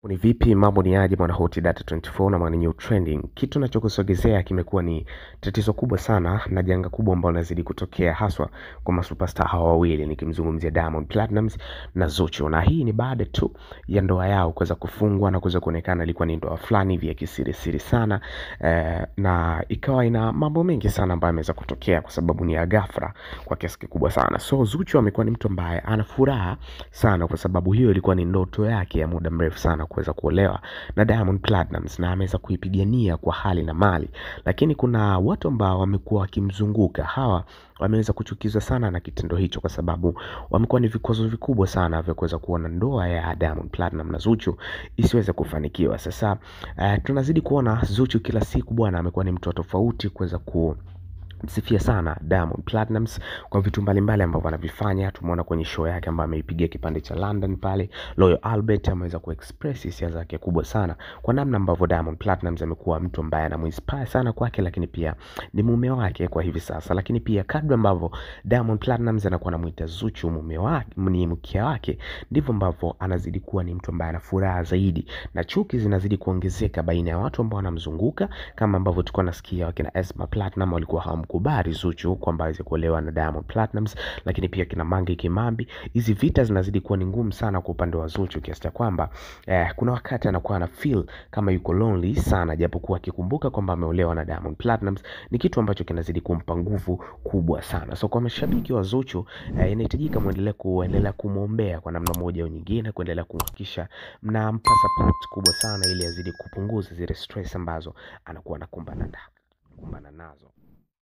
Ni vipi mambo ni aje bwana Hot Data 24 na mwana new trending. Kitu nachokusogezea kimekuwa ni tatizo kubwa sana na janga kubwa ambalo linazidi kutokea haswa kwa masuperstar hawa wawili, nikimzungumzia Diamond Platnumz na Zuchu. Na hii ni baada tu ya ndoa yao kuweza kufungwa na kuweza kuonekana ilikuwa ni ndoa fulani vya kisiri sana, na ikawa ina mambo mengi sana ambayo yameweza kutokea kwa sababu ni ya ghafla kwa kiasi kikubwa sana. So Zuchu amekuwa ni mtu ambaye ana furaha sana kwa sababu hiyo ilikuwa ni ndoto yake ya muda mrefu sana kuweza kuolewa na Diamond Platnumz, na ameweza kuipigania kwa hali na mali. Lakini kuna watu ambao wamekuwa wakimzunguka, hawa wameweza kuchukizwa sana na kitendo hicho kwa sababu wamekuwa ni vikwazo vikubwa sana vya kuweza kuona ndoa ya Diamond Platnumz na Zuchu isiweze kufanikiwa. Sasa tunazidi kuona Zuchu kila siku bwana amekuwa ni mtu tofauti kuweza msifia sana Diamond Platnumz kwa vitu mbalimbali ambavyo anavifanya. Tumeona kwenye show yake ambayo ameipigia kipande cha London pale Royal Albert, ameweza kuexpress hisia zake kubwa sana kwa namna ambavyo Diamond Platnumz amekuwa mtu ambaye anamuinspire sana kwake, lakini pia ni mume wake kwa hivi sasa. Lakini pia kadri ambavyo Diamond Platnumz anakuwa anamuita Zuchu mume wake, ni mke wake, ndivyo ambavyo anazidi kuwa ni mtu ambaye ana furaha zaidi, na chuki zinazidi kuongezeka baina ya watu ambao wanamzunguka, kama ambavyo tulikuwa nasikia wakina Esma Platinum walikuwa hawamkubali Zuchu kwamba aweze kuolewa na Diamond Platnumz, lakini pia kina Mange Kimambi. Hizi vita zinazidi kuwa ni ngumu sana kwa upande wa Zuchu kiasi cha kwamba kuna wakati anakuwa ana feel kama yuko lonely sana, japokuwa akikumbuka kwamba ameolewa na Diamond Platnumz ni kitu ambacho kinazidi kumpa nguvu kubwa sana. So kwa mashabiki wa Zuchu inahitajika kuendelea kumuombea kwa namna moja au nyingine, kuendelea kuhakikisha mnampa support kubwa sana ili azidi kupunguza zile stress ambazo anakuwa anakumbana nazo.